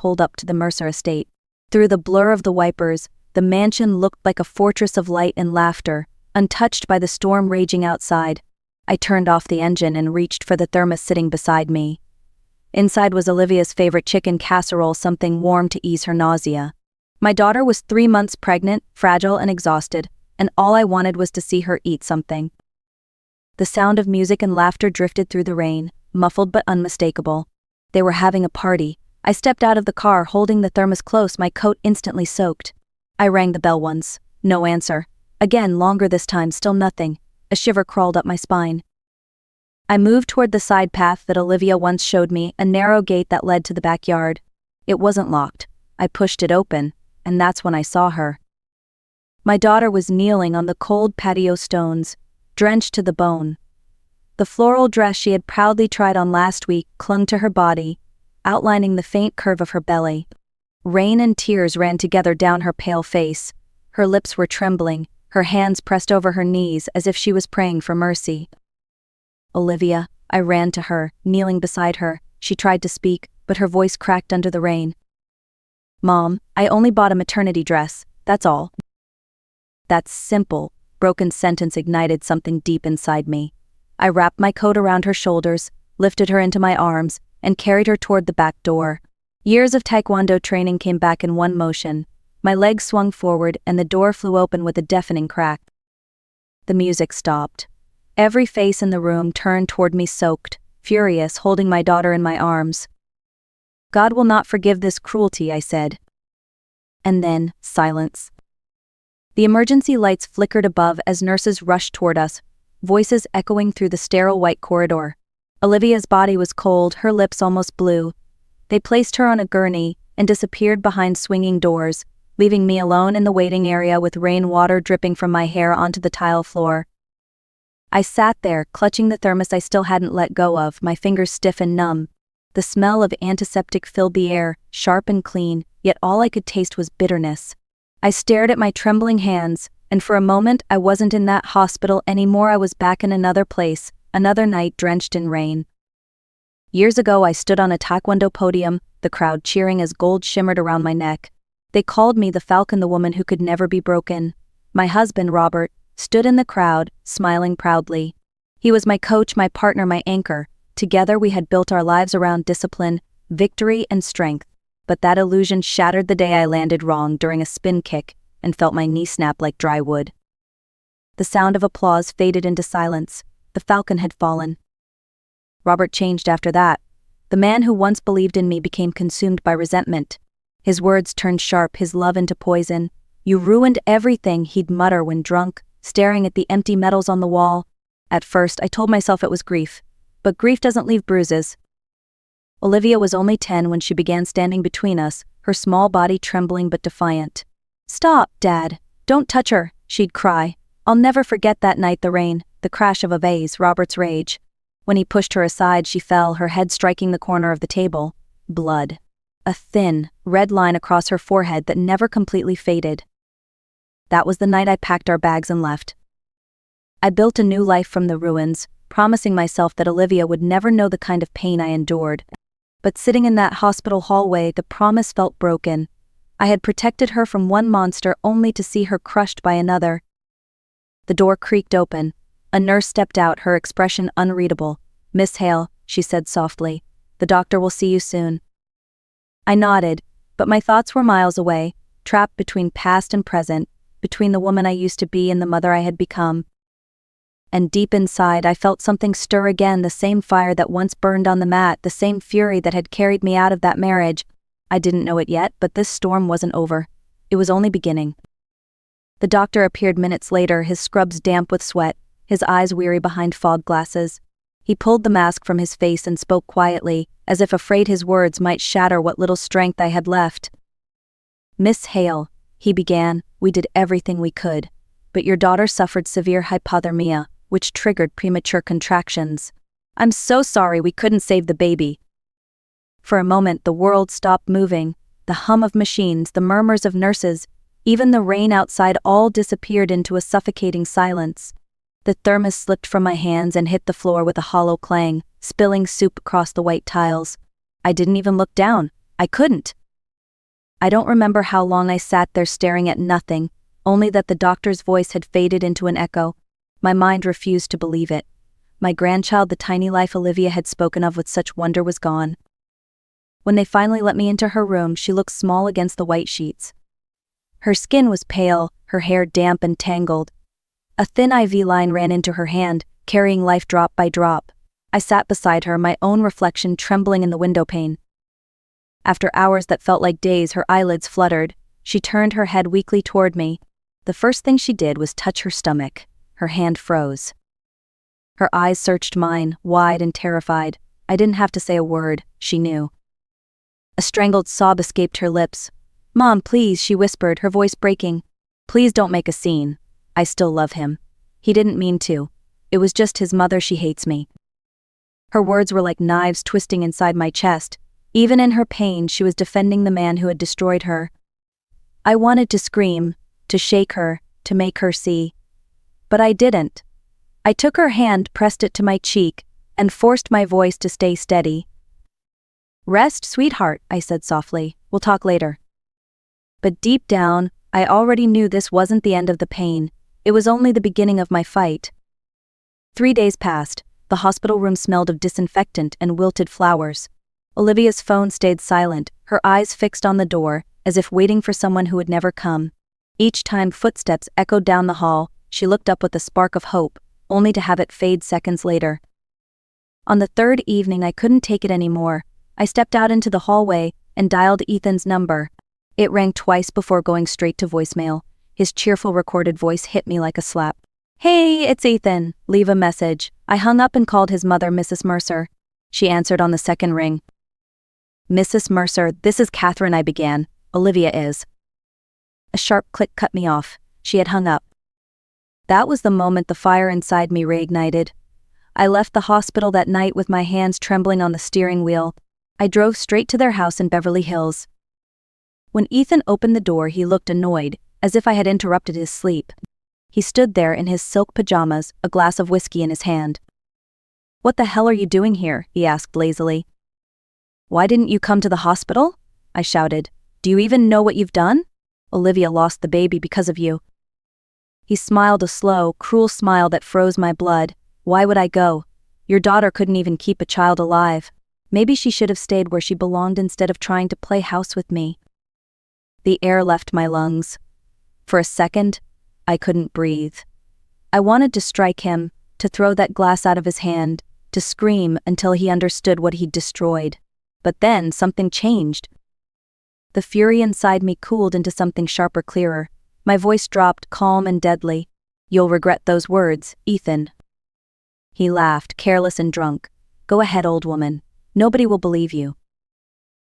pulled up to the Mercer estate. Through the blur of the wipers, the mansion looked like a fortress of light and laughter, untouched by the storm raging outside. I turned off the engine and reached for the thermos sitting beside me. Inside was Olivia's favorite chicken casserole, something warm to ease her nausea. My daughter was 3 months pregnant, fragile and exhausted, and all I wanted was to see her eat something. The sound of music and laughter drifted through the rain, muffled but unmistakable. They were having a party. I stepped out of the car, holding the thermos close, my coat instantly soaked. I rang the bell once. No answer. Again, longer this time, still nothing. A shiver crawled up my spine. I moved toward the side path that Olivia once showed me, a narrow gate that led to the backyard. It wasn't locked. I pushed it open, and that's when I saw her. My daughter was kneeling on the cold patio stones, drenched to the bone. The floral dress she had proudly tried on last week clung to her body, outlining the faint curve of her belly. Rain and tears ran together down her pale face. Her lips were trembling, her hands pressed over her knees as if she was praying for mercy. Olivia, I ran to her, kneeling beside her. She tried to speak, but her voice cracked under the rain. Mom, I only bought a maternity dress, that's all. That simple, broken sentence ignited something deep inside me. I wrapped my coat around her shoulders, lifted her into my arms, and carried her toward the back door. Years of taekwondo training came back in one motion. My legs swung forward and the door flew open with a deafening crack. The music stopped. Every face in the room turned toward me soaked, furious, holding my daughter in my arms. God will not forgive this cruelty, I said. And then, silence. The emergency lights flickered above as nurses rushed toward us, voices echoing through the sterile white corridor. Olivia's body was cold, her lips almost blue. They placed her on a gurney and disappeared behind swinging doors, leaving me alone in the waiting area with rainwater dripping from my hair onto the tile floor. I sat there, clutching the thermos I still hadn't let go of, my fingers stiff and numb. The smell of antiseptic filled the air, sharp and clean, yet all I could taste was bitterness. I stared at my trembling hands, and for a moment I wasn't in that hospital anymore. I was back in another place, another night drenched in rain. Years ago I stood on a taekwondo podium, the crowd cheering as gold shimmered around my neck. They called me the Falcon, the woman who could never be broken. My husband, Robert, stood in the crowd, smiling proudly. He was my coach, my partner, my anchor. Together we had built our lives around discipline, victory, and strength. But that illusion shattered the day I landed wrong during a spin kick and felt my knee snap like dry wood. The sound of applause faded into silence. The Falcon had fallen. Robert changed after that. The man who once believed in me became consumed by resentment. His words turned sharp, his love into poison. You ruined everything, he'd mutter when drunk, staring at the empty medals on the wall. At first, I told myself it was grief. But grief doesn't leave bruises. Olivia was only 10 when she began standing between us, her small body trembling but defiant. Stop, Dad. Don't touch her, she'd cry. I'll never forget that night, the rain, the crash of a vase, Robert's rage. When he pushed her aside, she fell, her head striking the corner of the table. Blood. A thin, red line across her forehead that never completely faded. That was the night I packed our bags and left. I built a new life from the ruins, promising myself that Olivia would never know the kind of pain I endured. But sitting in that hospital hallway, the promise felt broken. I had protected her from one monster only to see her crushed by another. The door creaked open. A nurse stepped out, her expression unreadable. Miss Hale, she said softly, the doctor will see you soon. I nodded, but my thoughts were miles away, trapped between past and present, between the woman I used to be and the mother I had become. And deep inside I felt something stir again, the same fire that once burned on the mat, the same fury that had carried me out of that marriage. I didn't know it yet, but this storm wasn't over. It was only beginning. The doctor appeared minutes later, his scrubs damp with sweat, his eyes weary behind fog glasses. He pulled the mask from his face and spoke quietly, as if afraid his words might shatter what little strength I had left. Miss Hale, he began, we did everything we could, but your daughter suffered severe hypothermia, which triggered premature contractions. I'm so sorry we couldn't save the baby. For a moment the world stopped moving, the hum of machines, the murmurs of nurses, even the rain outside all disappeared into a suffocating silence. The thermos slipped from my hands and hit the floor with a hollow clang, spilling soup across the white tiles. I didn't even look down. I couldn't. I don't remember how long I sat there staring at nothing, only that the doctor's voice had faded into an echo. My mind refused to believe it. My grandchild, the tiny life Olivia had spoken of with such wonder, was gone. When they finally let me into her room, she looked small against the white sheets. Her skin was pale, her hair damp and tangled. A thin IV line ran into her hand, carrying life drop by drop. I sat beside her, my own reflection trembling in the window pane. After hours that felt like days, her eyelids fluttered. She turned her head weakly toward me. The first thing she did was touch her stomach. Her hand froze. Her eyes searched mine, wide and terrified. I didn't have to say a word, she knew. A strangled sob escaped her lips. "Mom, please," she whispered, her voice breaking. "Please don't make a scene. I still love him. He didn't mean to. It was just his mother. She hates me." Her words were like knives twisting inside my chest. Even in her pain, she was defending the man who had destroyed her. I wanted to scream, to shake her, to make her see. But I didn't. I took her hand, pressed it to my cheek, and forced my voice to stay steady. "Rest, sweetheart," I said softly. "We'll talk later." But deep down, I already knew this wasn't the end of the pain. It was only the beginning of my fight. 3 days passed. The hospital room smelled of disinfectant and wilted flowers. Olivia's phone stayed silent, her eyes fixed on the door, as if waiting for someone who would never come. Each time footsteps echoed down the hall, she looked up with a spark of hope, only to have it fade seconds later. On the third evening, I couldn't take it anymore. I stepped out into the hallway and dialed Ethan's number. It rang twice before going straight to voicemail. His cheerful recorded voice hit me like a slap. "Hey, it's Ethan. Leave a message." I hung up and called his mother, Mrs. Mercer. She answered on the second ring. "Mrs. Mercer, this is Catherine," I began. "Olivia is." A sharp click cut me off. She had hung up. That was the moment the fire inside me reignited. I left the hospital that night with my hands trembling on the steering wheel. I drove straight to their house in Beverly Hills. When Ethan opened the door, he looked annoyed, as if I had interrupted his sleep. He stood there in his silk pajamas, a glass of whiskey in his hand. "What the hell are you doing here?" he asked lazily. "Why didn't you come to the hospital?" I shouted. "Do you even know what you've done? Olivia lost the baby because of you." He smiled, a slow, cruel smile that froze my blood. "Why would I go? Your daughter couldn't even keep a child alive. Maybe she should have stayed where she belonged instead of trying to play house with me." The air left my lungs. For a second, I couldn't breathe. I wanted to strike him, to throw that glass out of his hand, to scream until he understood what he'd destroyed. But then something changed. The fury inside me cooled into something sharper, clearer. My voice dropped, calm and deadly. "You'll regret those words, Ethan." He laughed, careless and drunk. "Go ahead, old woman. Nobody will believe you."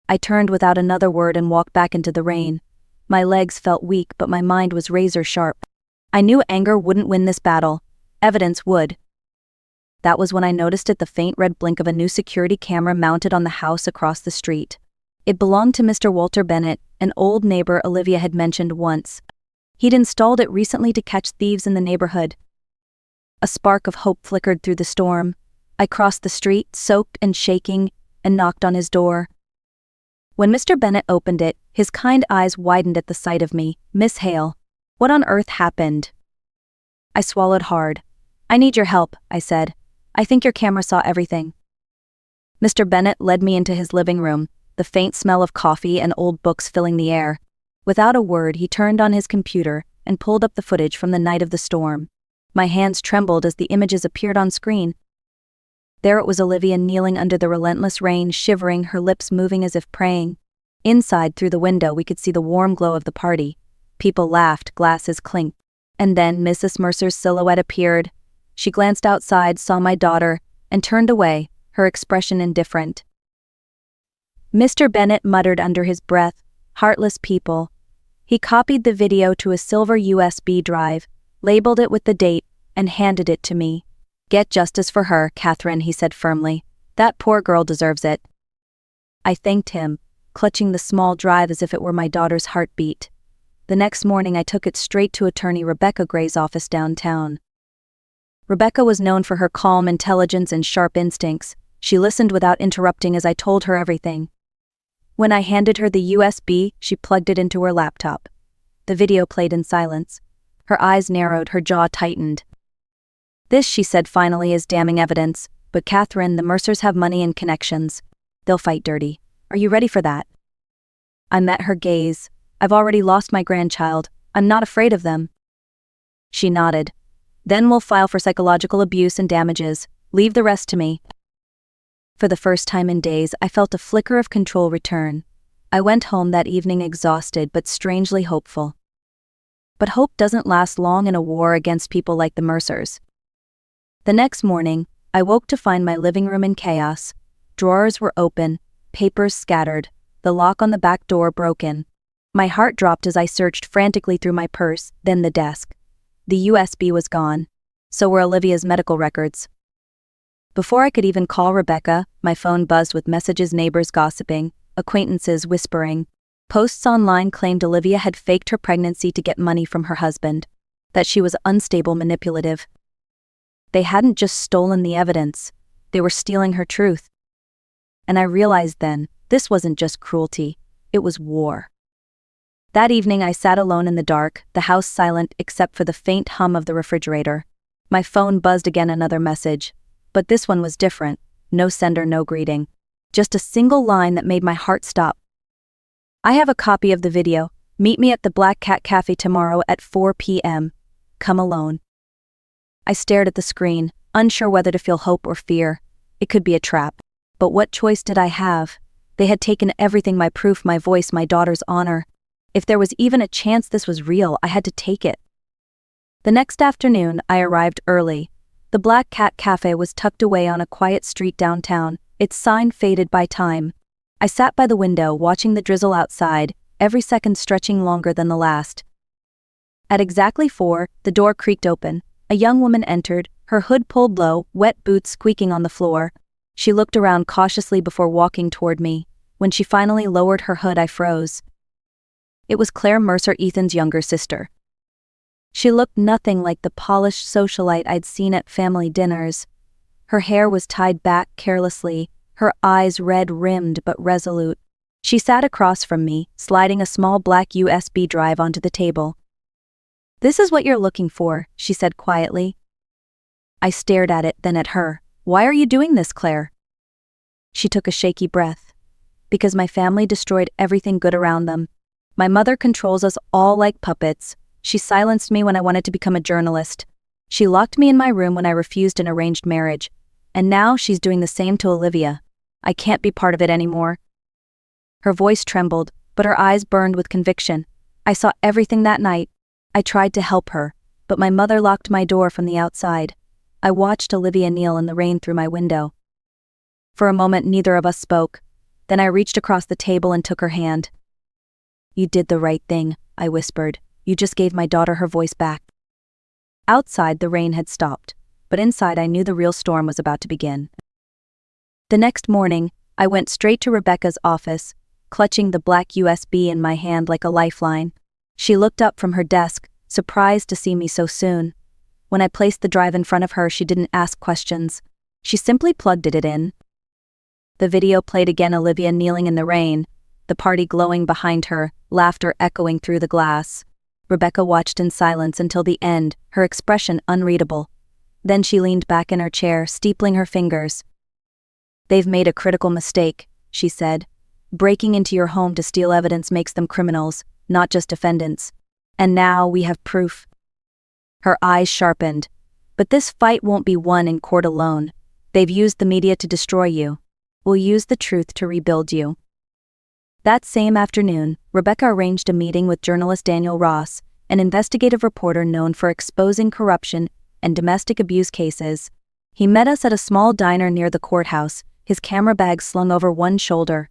I turned without another word and walked back into the rain. My legs felt weak, but my mind was razor sharp. I knew anger wouldn't win this battle. Evidence would. That was when I noticed the faint red blink of a new security camera mounted on the house across the street. It belonged to Mr. Walter Bennett, an old neighbor Olivia had mentioned once. He'd installed it recently to catch thieves in the neighborhood. A spark of hope flickered through the storm. I crossed the street, soaked and shaking, and knocked on his door. When Mr. Bennett opened it, his kind eyes widened at the sight of me. "Miss Hale, what on earth happened?" I swallowed hard. "I need your help," I said. "I think your camera saw everything." Mr. Bennett led me into his living room, the faint smell of coffee and old books filling the air. Without a word, he turned on his computer and pulled up the footage from the night of the storm. My hands trembled as the images appeared on screen. There it was, Olivia kneeling under the relentless rain, shivering, her lips moving as if praying. Inside, through the window, we could see the warm glow of the party. People laughed, glasses clinked. And then Mrs. Mercer's silhouette appeared. She glanced outside, saw my daughter, and turned away, her expression indifferent. Mr. Bennett muttered under his breath, "Heartless people." He copied the video to a silver USB drive, labeled it with the date, and handed it to me. "Get justice for her, Catherine," he said firmly. "That poor girl deserves it." I thanked him, clutching the small drive as if it were my daughter's heartbeat. The next morning I took it straight to attorney Rebecca Gray's office downtown. Rebecca was known for her calm intelligence and sharp instincts. She listened without interrupting as I told her everything. When I handed her the USB, she plugged it into her laptop. The video played in silence. Her eyes narrowed, her jaw tightened. "This," she said finally, "is damning evidence. But Catherine, the Mercers have money and connections. They'll fight dirty. Are you ready for that?" I met her gaze. "I've already lost my grandchild. I'm not afraid of them." She nodded. "Then we'll file for psychological abuse and damages. Leave the rest to me." For the first time in days, I felt a flicker of control return. I went home that evening exhausted but strangely hopeful. But hope doesn't last long in a war against people like the Mercers. The next morning, I woke to find my living room in chaos. Drawers were open, papers scattered, the lock on the back door broken. My heart dropped as I searched frantically through my purse, then the desk. The USB was gone. So were Olivia's medical records. Before I could even call Rebecca, my phone buzzed with messages, neighbors gossiping, acquaintances whispering. Posts online claimed Olivia had faked her pregnancy to get money from her husband, that she was unstable, manipulative. They hadn't just stolen the evidence, they were stealing her truth. And I realized then, this wasn't just cruelty, it was war. That evening I sat alone in the dark, the house silent except for the faint hum of the refrigerator. My phone buzzed again, another message. But this one was different, no sender, no greeting. Just a single line that made my heart stop. "I have a copy of the video. Meet me at the Black Cat Cafe tomorrow at 4 p.m. Come alone." I stared at the screen, unsure whether to feel hope or fear. It could be a trap. But what choice did I have? They had taken everything, my proof, my voice, my daughter's honor. If there was even a chance this was real, I had to take it. The next afternoon, I arrived early. The Black Cat Cafe was tucked away on a quiet street downtown, its sign faded by time. I sat by the window, watching the drizzle outside, every second stretching longer than the last. At exactly 4, the door creaked open. A young woman entered, her hood pulled low, wet boots squeaking on the floor. She looked around cautiously before walking toward me. When she finally lowered her hood, I froze. It was Claire Mercer, Ethan's younger sister. She looked nothing like the polished socialite I'd seen at family dinners. Her hair was tied back carelessly, her eyes red-rimmed but resolute. She sat across from me, sliding a small black USB drive onto the table. "This is what you're looking for," she said quietly. I stared at it, then at her. "Why are you doing this, Claire?" She took a shaky breath. "Because my family destroyed everything good around them. My mother controls us all like puppets. She silenced me when I wanted to become a journalist. She locked me in my room when I refused an arranged marriage. And now she's doing the same to Olivia. I can't be part of it anymore." Her voice trembled, but her eyes burned with conviction. I saw everything that night. I tried to help her, but my mother locked my door from the outside. I watched Olivia kneel in the rain through my window. For a moment, neither of us spoke. Then I reached across the table and took her hand. "You did the right thing," I whispered. "You just gave my daughter her voice back." Outside, the rain had stopped, but inside I knew the real storm was about to begin. The next morning, I went straight to Rebecca's office, clutching the black USB in my hand like a lifeline. She looked up from her desk, surprised to see me so soon. When I placed the drive in front of her, she didn't ask questions. She simply plugged it in. The video played again, Olivia kneeling in the rain, the party glowing behind her, laughter echoing through the glass. Rebecca watched in silence until the end, her expression unreadable. Then she leaned back in her chair, steepling her fingers. "They've made a critical mistake," she said. "Breaking into your home to steal evidence makes them criminals, not just defendants. And now we have proof." Her eyes sharpened. "But this fight won't be won in court alone. They've used the media to destroy you. We'll use the truth to rebuild you." That same afternoon, Rebecca arranged a meeting with journalist Daniel Ross, an investigative reporter known for exposing corruption and domestic abuse cases. He met us at a small diner near the courthouse, his camera bag slung over one shoulder.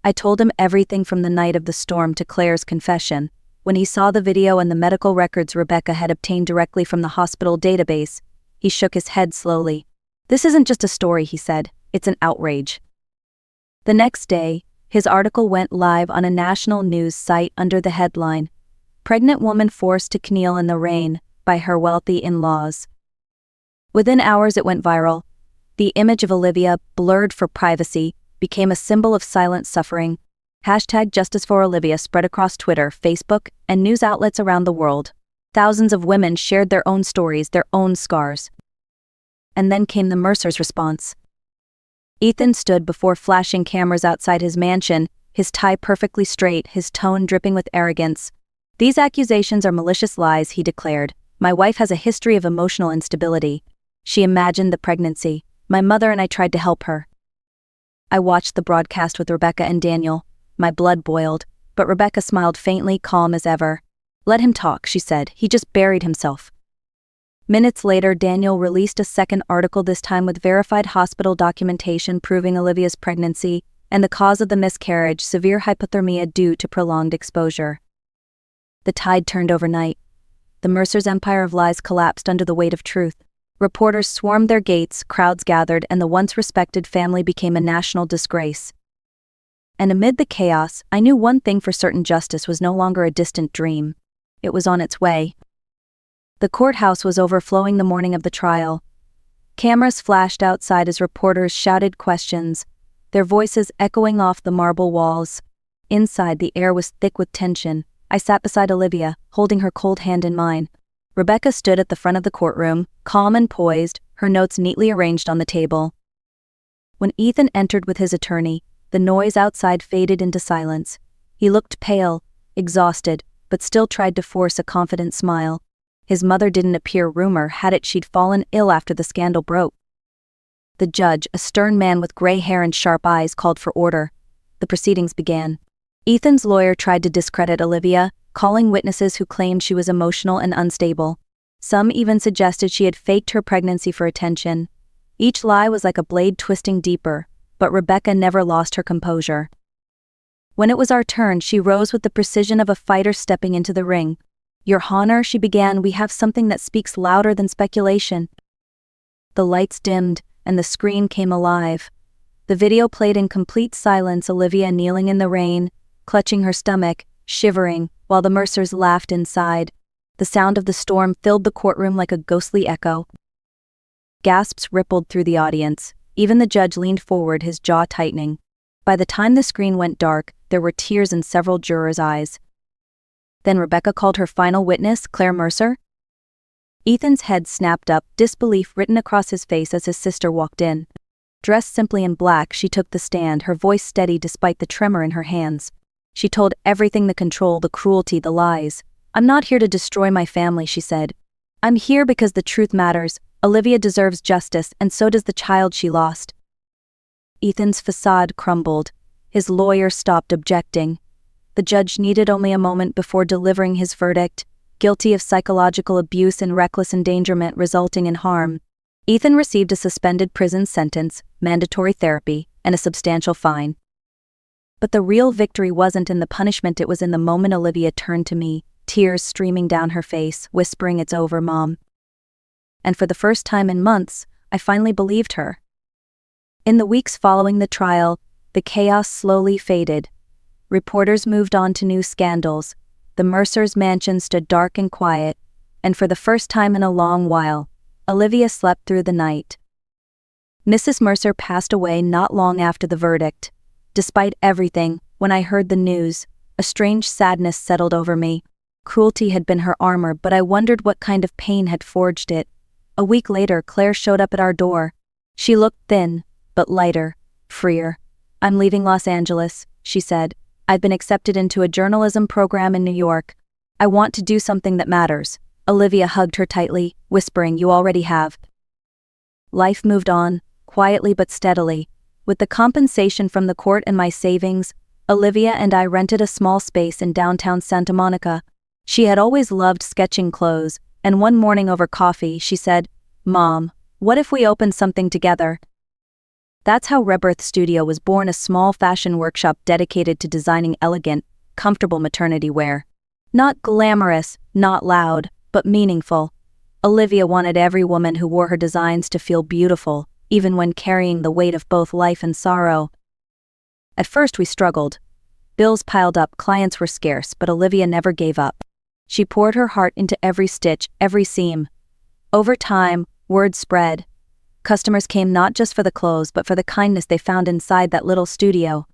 I told him everything from the night of the storm to Claire's confession. When he saw the video and the medical records Rebecca had obtained directly from the hospital database, he shook his head slowly. "This isn't just a story," he said. "It's an outrage." The next day, his article went live on a national news site under the headline, "Pregnant Woman Forced to Kneel in the Rain by Her Wealthy In-Laws." Within hours it went viral. The image of Olivia, blurred for privacy, became a symbol of silent suffering. #JusticeForOlivia spread across Twitter, Facebook, and news outlets around the world. Thousands of women shared their own stories, their own scars. And then came the Mercer's response. Ethan stood before flashing cameras outside his mansion, his tie perfectly straight, his tone dripping with arrogance. "These accusations are malicious lies," he declared. "My wife has a history of emotional instability. She imagined the pregnancy. My mother and I tried to help her." I watched the broadcast with Rebecca and Daniel. My blood boiled, but Rebecca smiled faintly, calm as ever. "Let him talk," she said. "He just buried himself." Minutes later, Daniel released a second article, this time with verified hospital documentation proving Olivia's pregnancy and the cause of the miscarriage, severe hypothermia due to prolonged exposure. The tide turned overnight. The Mercer's empire of lies collapsed under the weight of truth. Reporters swarmed their gates, crowds gathered, and the once respected family became a national disgrace. And amid the chaos, I knew one thing for certain: justice was no longer a distant dream. It was on its way. The courthouse was overflowing the morning of the trial. Cameras flashed outside as reporters shouted questions, their voices echoing off the marble walls. Inside, the air was thick with tension. I sat beside Olivia, holding her cold hand in mine. Rebecca stood at the front of the courtroom, calm and poised, her notes neatly arranged on the table. When Ethan entered with his attorney, the noise outside faded into silence. He looked pale, exhausted, but still tried to force a confident smile. His mother didn't appear. Rumor had it she'd fallen ill after the scandal broke. The judge, a stern man with gray hair and sharp eyes, called for order. The proceedings began. Ethan's lawyer tried to discredit Olivia, calling witnesses who claimed she was emotional and unstable. Some even suggested she had faked her pregnancy for attention. Each lie was like a blade twisting deeper, but Rebecca never lost her composure. When it was our turn, she rose with the precision of a fighter stepping into the ring. "Your Honor," she began, "we have something that speaks louder than speculation." The lights dimmed, and the screen came alive. The video played in complete silence, Olivia kneeling in the rain, clutching her stomach, shivering, while the Mercers laughed inside. The sound of the storm filled the courtroom like a ghostly echo. Gasps rippled through the audience. Even the judge leaned forward, his jaw tightening. By the time the screen went dark, there were tears in several jurors' eyes. Then Rebecca called her final witness, Claire Mercer. Ethan's head snapped up, disbelief written across his face as his sister walked in. Dressed simply in black, she took the stand, her voice steady despite the tremor in her hands. She told everything: the control, the cruelty, the lies. "I'm not here to destroy my family," she said. "I'm here because the truth matters. Olivia deserves justice, and so does the child she lost." Ethan's facade crumbled. His lawyer stopped objecting. The judge needed only a moment before delivering his verdict: guilty of psychological abuse and reckless endangerment resulting in harm. Ethan received a suspended prison sentence, mandatory therapy, and a substantial fine. But the real victory wasn't in the punishment, it was in the moment Olivia turned to me, tears streaming down her face, whispering, "It's over, Mom." And for the first time in months, I finally believed her. In the weeks following the trial, the chaos slowly faded. Reporters moved on to new scandals. The Mercers' mansion stood dark and quiet, and for the first time in a long while, Olivia slept through the night. Mrs. Mercer passed away not long after the verdict. Despite everything, when I heard the news, a strange sadness settled over me. Cruelty had been her armor, but I wondered what kind of pain had forged it. A week later, Claire showed up at our door. She looked thin, but lighter, freer. "I'm leaving Los Angeles," she said. "I've been accepted into a journalism program in New York. I want to do something that matters." Olivia hugged her tightly, whispering, "You already have." Life moved on, quietly but steadily. With the compensation from the court and my savings, Olivia and I rented a small space in downtown Santa Monica. She had always loved sketching clothes, and one morning over coffee, she said, "Mom, what if we opened something together?" That's how Rebirth Studio was born, a small fashion workshop dedicated to designing elegant, comfortable maternity wear. Not glamorous, not loud, but meaningful. Olivia wanted every woman who wore her designs to feel beautiful, even when carrying the weight of both life and sorrow. At first we struggled. Bills piled up, clients were scarce, but Olivia never gave up. She poured her heart into every stitch, every seam. Over time, word spread. Customers came not just for the clothes but for the kindness they found inside that little studio.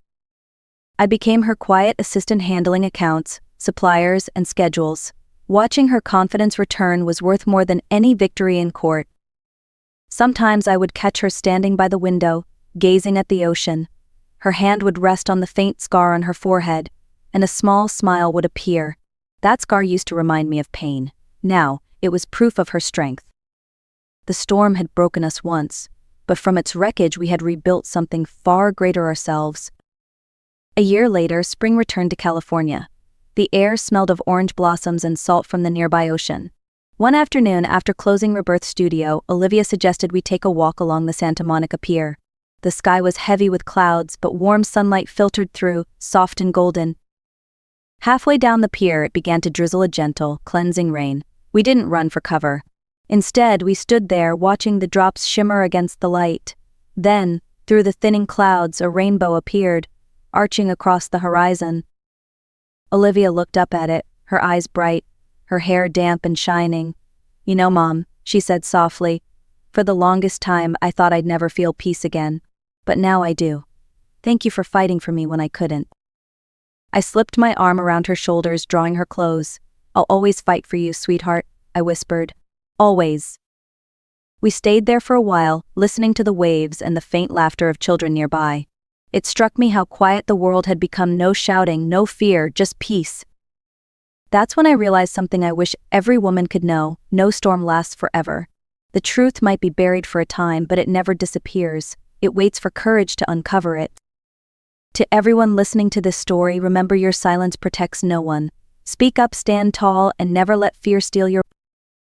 I became her quiet assistant handling accounts, suppliers, and schedules. Watching her confidence return was worth more than any victory in court. Sometimes I would catch her standing by the window, gazing at the ocean. Her hand would rest on the faint scar on her forehead, and a small smile would appear. That scar used to remind me of pain. Now, it was proof of her strength. The storm had broken us once, but from its wreckage we had rebuilt something far greater ourselves. A year later, spring returned to California. The air smelled of orange blossoms and salt from the nearby ocean. One afternoon, after closing Rebirth Studio, Olivia suggested we take a walk along the Santa Monica Pier. The sky was heavy with clouds, but warm sunlight filtered through, soft and golden. Halfway down the pier, it began to drizzle a gentle, cleansing rain. We didn't run for cover. Instead, we stood there, watching the drops shimmer against the light. Then, through the thinning clouds, a rainbow appeared, arching across the horizon. Olivia looked up at it, her eyes bright, her hair damp and shining. "You know, Mom," she said softly, "for the longest time I thought I'd never feel peace again. But now I do. Thank you for fighting for me when I couldn't." I slipped my arm around her shoulders, drawing her close. "I'll always fight for you, sweetheart," I whispered. "Always." We stayed there for a while, listening to the waves and the faint laughter of children nearby. It struck me how quiet the world had become. No shouting, no fear, just peace. That's when I realized something I wish every woman could know: no storm lasts forever. The truth might be buried for a time, but it never disappears. It waits for courage to uncover it. To everyone listening to this story, remember, your silence protects no one. Speak up, stand tall, and never let fear steal your